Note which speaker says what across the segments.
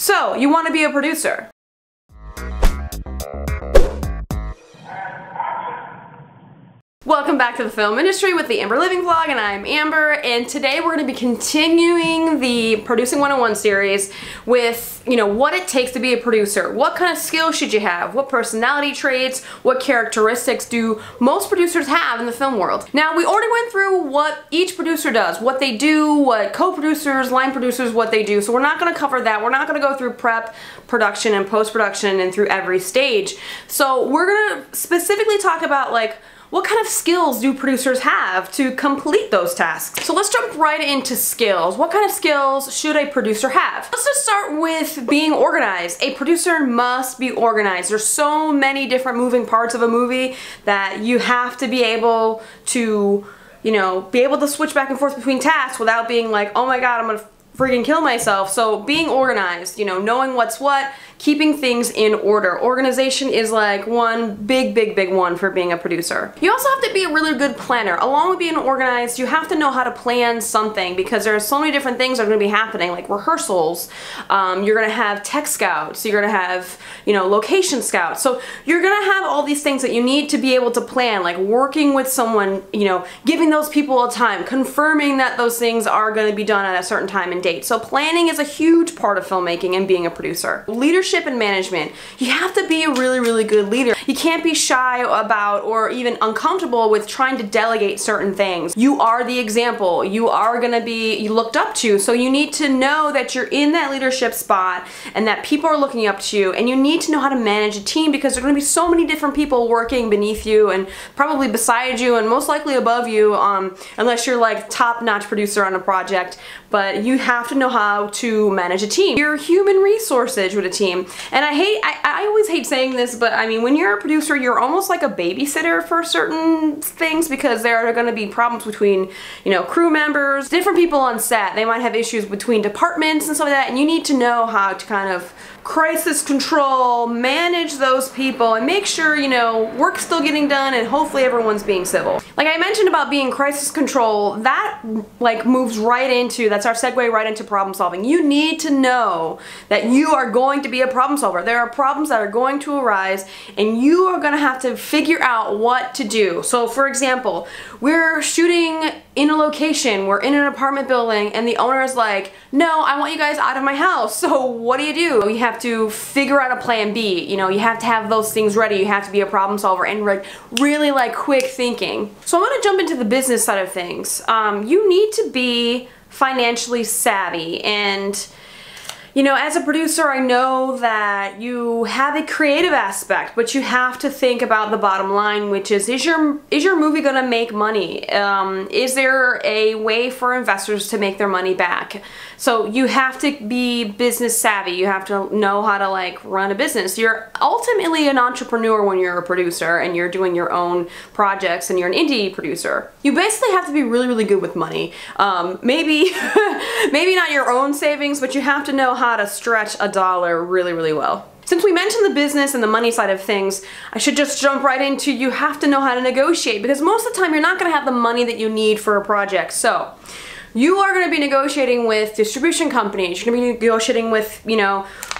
Speaker 1: So, you want to be a producer. Welcome back to the film industry with the Amber Living Vlog, and I'm Amber, and today we're going to be continuing the Producing 101 series with, what it takes to be a producer. What kind of skills should you have? What personality traits? What characteristics do most producers have in the film world? Now, we already went through what each producer does, what they do, what co-producers, line producers, what they do, so we're not going to cover that. We're not going to go through prep, production, and post-production and through every stage. So we're going to specifically talk about, what kind of skills do producers have to complete those tasks? So let's jump right into skills. What kind of skills should a producer have? Let's just start with being organized. A producer must be organized. There's so many different moving parts of a movie that you have to be able to, be able to switch back and forth between tasks without being like, oh my god, I'm gonna freaking kill myself. So being organized, knowing what's what, keeping things in order. Organization is like one big one for being a producer. You also have to be a really good planner. Along with being organized, you have to know how to plan something because there are so many different things that are going to be happening, like rehearsals. You're going to have tech scouts. You're going to have, location scouts. So you're going to have all these things that you need to be able to plan, like working with someone, giving those people a time, confirming that those things are going to be done at a certain time and date. So planning is a huge part of filmmaking and being a producer. Leadership and management. You have to be a really good leader. You can't be shy about or even uncomfortable with trying to delegate certain things. You are the example. You are going to be looked up to, so you need to know that you're in that leadership spot and that people are looking up to you, and you need to know how to manage a team because there are going to be so many different people working beneath you and probably beside you and most likely above you, unless you're like top-notch producer on a project. But you have to know how to manage a team. You're human resources with a team. And I always hate saying this, but I mean, when you're a producer, you're almost like a babysitter for certain things because there are going to be problems between, crew members, different people on set. They might have issues between departments and stuff like that, and you need to know how to kind of crisis control, manage those people, and make sure, work's still getting done and hopefully everyone's being civil. Like I mentioned about being crisis control, that moves right into, that's our segue right into problem solving. You need to know that you are going to be a problem solver. There are problems that are going to arise and you are going to have to figure out what to do. So for example, we're shooting in a location, we're in an apartment building, and the owner is like, no, I want you guys out of my house. So what do? You have to figure out a plan B. You have to have those things ready. You have to be a problem solver and really quick thinking. So I'm going to jump into the business side of things. You need to be financially savvy, and as a producer, I know that you have a creative aspect, but you have to think about the bottom line, which is your movie going to make money? Is there a way for investors to make their money back? So you have to be business savvy. You have to know how to run a business. You're ultimately an entrepreneur when you're a producer and you're doing your own projects and you're an indie producer. You basically have to be really good with money. Maybe not your own savings, but you have to know how to stretch a dollar really well. Since we mentioned the business and the money side of things, I should just jump right into you have to know how to negotiate, because most of the time you're not going to have the money that you need for a project. So you are going to be negotiating with distribution companies, you're going to be negotiating with,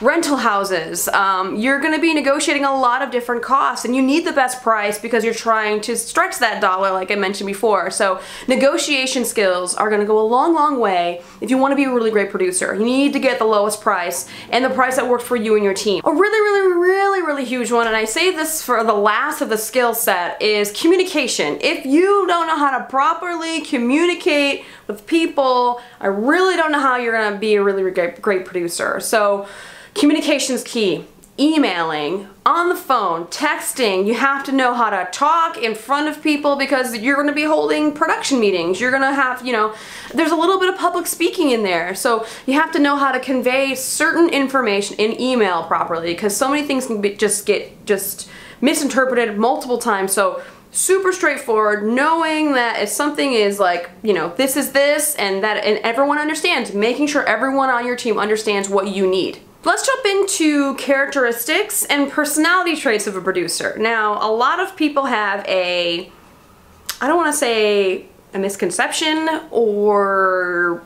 Speaker 1: rental houses, you're going to be negotiating a lot of different costs, and you need the best price because you're trying to stretch that dollar like I mentioned before. So negotiation skills are going to go a long way if you want to be a really great producer. You need to get the lowest price and the price that works for you and your team. A really huge one, and I say this for the last of the skill set, is communication. If you don't know how to properly communicate with people, I really don't know how you're going to be a really great producer. So communication is key. Emailing, on the phone, texting, you have to know how to talk in front of people because you're going to be holding production meetings. You're going to have, there's a little bit of public speaking in there. So you have to know how to convey certain information in email properly because so many things can get misinterpreted multiple times. So super straightforward, knowing that if something is this is this and that, and everyone understands, making sure everyone on your team understands what you need. Let's jump into characteristics and personality traits of a producer. Now, a lot of people have I don't want to say a misconception or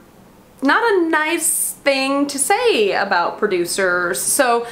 Speaker 1: not a nice thing to say about producers. So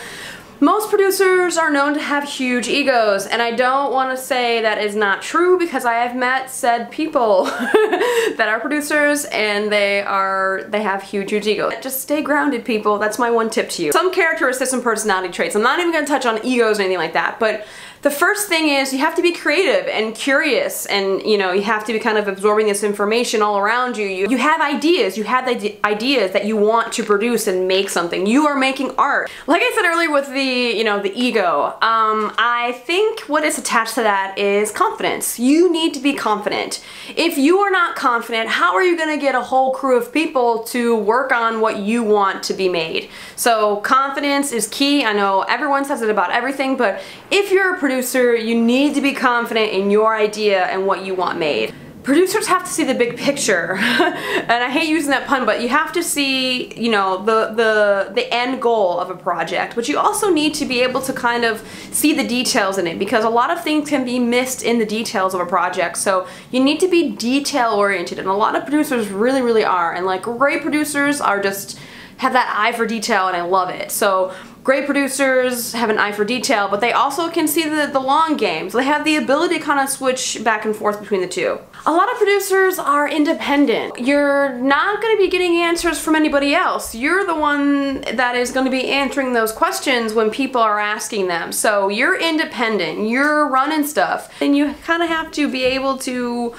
Speaker 1: most producers are known to have huge egos, and I don't want to say that is not true because I have met said people that are producers and they have huge egos. Just stay grounded, people. That's my one tip to you. Some characteristics and personality traits. I'm not even going to touch on egos or anything like that, but the first thing is you have to be creative and curious, and you know, you have to be kind of absorbing this information all around you. You have ideas. You have the ideas that you want to produce and make something. You are making art. Like I said earlier with the, you know, the ego, I think what is attached to that is confidence. You need to be confident. If you are not confident, how are you going to get a whole crew of people to work on what you want to be made? So confidence is key. I know everyone says it about everything, but if you're a producer, you need to be confident in your idea and what you want made. Producers have to see the big picture, and I hate using that pun, but you have to see, you know, the end goal of a project, but you also need to be able to kind of see the details in it, because a lot of things can be missed in the details of a project. So you need to be detail oriented, and a lot of producers really are, and like great producers are just have that eye for detail, and I love it. So great producers have an eye for detail, but they also can see the long game. So they have the ability to kind of switch back and forth between the two. A lot of producers are independent. You're not going to be getting answers from anybody else. You're the one that is going to be answering those questions when people are asking them. So you're independent, you're running stuff, and you kind of have to be able to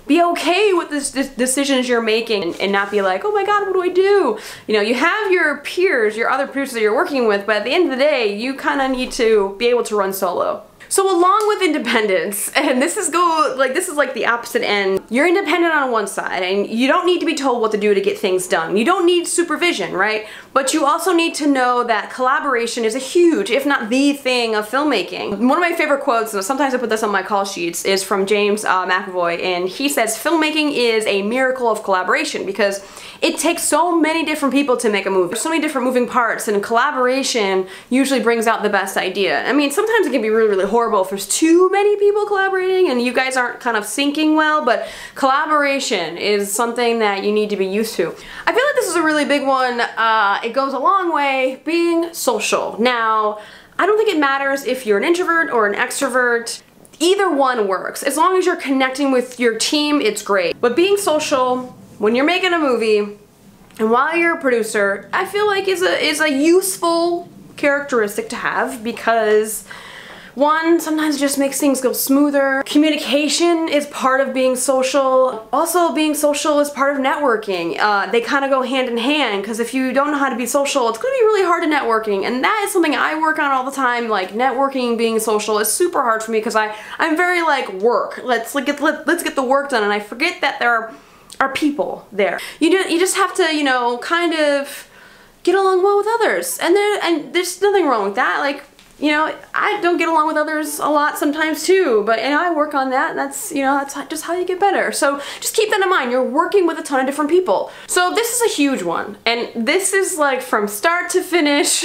Speaker 1: be okay with the decisions you're making and not be like, oh my god, what do I do? You know, you have your peers, your other producers that you're working with, but at the end of the day, you kind of need to be able to run solo. So along with independence, and this is like the opposite end, you're independent on one side and you don't need to be told what to do to get things done. You don't need supervision, right? But you also need to know that collaboration is a huge, if not the thing of filmmaking. One of my favorite quotes, and sometimes I put this on my call sheets, is from James McAvoy, and he says, filmmaking is a miracle of collaboration because it takes so many different people to make a movie. There's so many different moving parts, and collaboration usually brings out the best idea. I mean, sometimes it can be really horrible if there's too many people collaborating and you guys aren't kind of syncing well, but collaboration is something that you need to be used to. I feel like this is a really big one. It goes a long way, being social. Now, I don't think it matters if you're an introvert or an extrovert. Either one works. As long as you're connecting with your team, it's great. But being social when you're making a movie and while you're a producer, I feel like is a useful characteristic to have, because one, sometimes it just makes things go smoother. Communication is part of being social. Also, being social is part of networking. They kind of go hand in hand, because if you don't know how to be social, it's going to be really hard to networking, and that is something I work on all the time. Like, networking, being social is super hard for me because I'm very like, work. Let's get the work done, and I forget that there are people there. You just have to, you know, kind of get along well with others, and there's nothing wrong with that. Like, you know, I don't get along with others a lot sometimes too, but and I work on that, and that's, you know, that's just how you get better. So just keep that in mind. You're working with a ton of different people. So this is a huge one, and this is like from start to finish.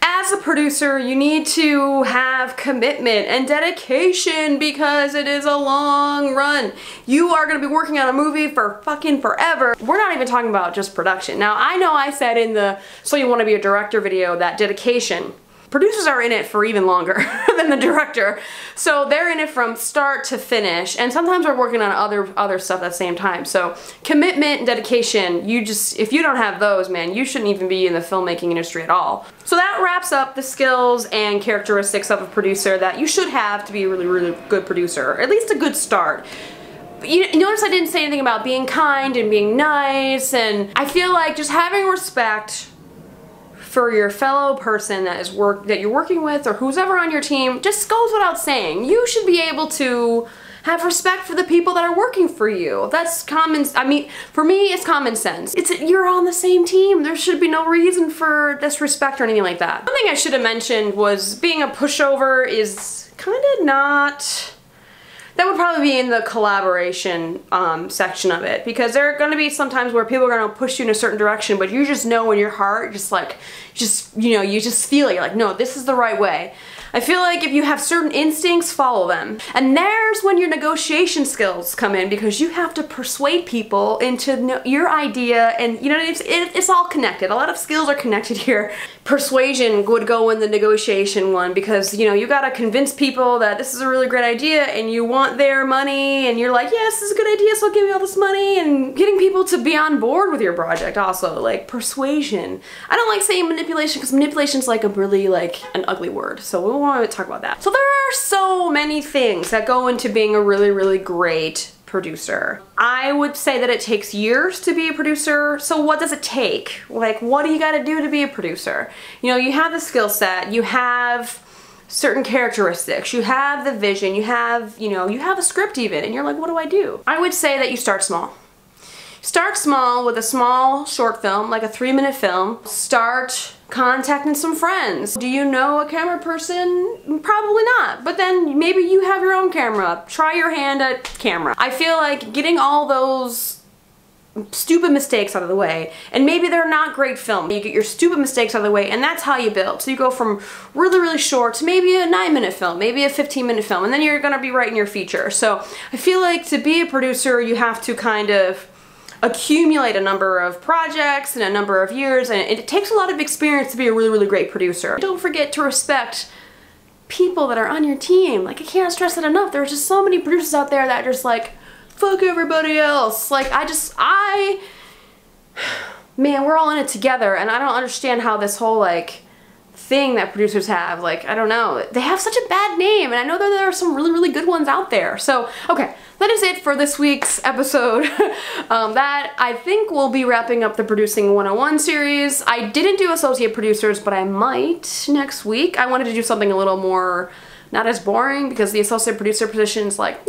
Speaker 1: As a producer, you need to have commitment and dedication because it is a long run. You are going to be working on a movie for fucking forever. We're not even talking about just production. Now, I know I said in the So You Want to Be a Director video that dedication. Producers are in it for even longer than the director. So they're in it from start to finish, and sometimes we're working on other stuff at the same time. So commitment and dedication, if you don't have those, man, you shouldn't even be in the filmmaking industry at all. So that wraps up the skills and characteristics of a producer that you should have to be a really good producer, or at least a good start. You notice I didn't say anything about being kind and being nice, and I feel like just having respect for your fellow person that you're working with, or who's ever on your team, just goes without saying. You should be able to have respect for the people that are working for you. That's common. I mean, for me, it's common sense. You're on the same team. There should be no reason for disrespect or anything like that. One thing I should have mentioned was being a pushover is kind of not. That would probably be in the collaboration section of it, because there are going to be some times where people are going to push you in a certain direction, but you just know in your heart, you just feel it. You're like, no, this is the right way. I feel like if you have certain instincts, follow them. And there's when your negotiation skills come in, because you have to persuade people into your idea, and you know, it's all connected. A lot of skills are connected here. Persuasion would go in the negotiation one, because you know, you gotta convince people that this is a really great idea and you want their money, and you're like, yes, this is a good idea, so give me all this money, and getting people to be on board with your project also, like persuasion. I don't like saying manipulation, because manipulation's like a really like an ugly word, so we won't talk about that. So there are so many things that go into being a really, really great producer. I would say that it takes years to be a producer. So what does it take? Like, what do you gotta do to be a producer? You know, you have the skill set, you have certain characteristics, you have the vision, you have, you know, you have a script even, and you're like, what do I do? I would say that you start small. Start small with a small short film, like a 3-minute film. Start contacting some friends. Do you know a camera person? Probably not, but then maybe you have your own camera. Try your hand at camera. I feel like getting all those stupid mistakes out of the way, and maybe they're not great film. You get your stupid mistakes out of the way, and that's how you build. So you go from really, really short to maybe a 9-minute film, maybe a 15-minute film, and then you're gonna be writing your feature. So I feel like to be a producer, you have to kind of accumulate a number of projects and a number of years, and it takes a lot of experience to be a really, really great producer. Don't forget to respect people that are on your team. Like, I can't stress it enough. There's just so many producers out there that are just like, fuck everybody else. Like, man, we're all in it together, and I don't understand how this whole like thing that producers have, like, I don't know, they have such a bad name, and I know that there are some really, really good ones out there. So, okay, that is it for this week's episode. That, I think, will be wrapping up the Producing 101 series. I didn't do associate producers, but I might next week. I wanted to do something a little more, not as boring, because the associate producer position is like,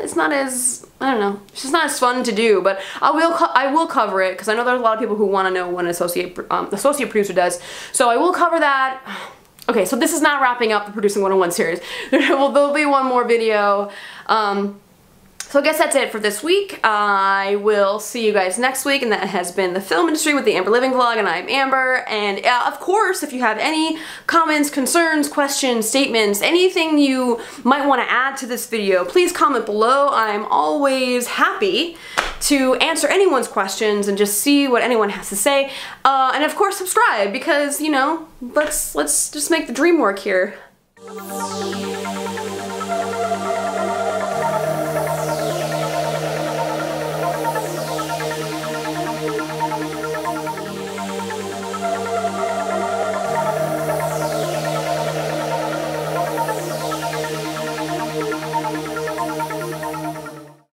Speaker 1: it's not as, I don't know, it's just not as fun to do, but I will cover it, because I know there's a lot of people who want to know what an associate producer does, so I will cover that. Okay, so this is not wrapping up the Producing 101 series. There'll be one more video. So I guess that's it for this week. I will see you guys next week, and that has been the Film Industry with the Amber Living Vlog, and I'm Amber. And of course, if you have any comments, concerns, questions, statements, anything you might want to add to this video, please comment below. I'm always happy to answer anyone's questions and just see what anyone has to say. And of course, subscribe, because, you know, let's just make the dream work here.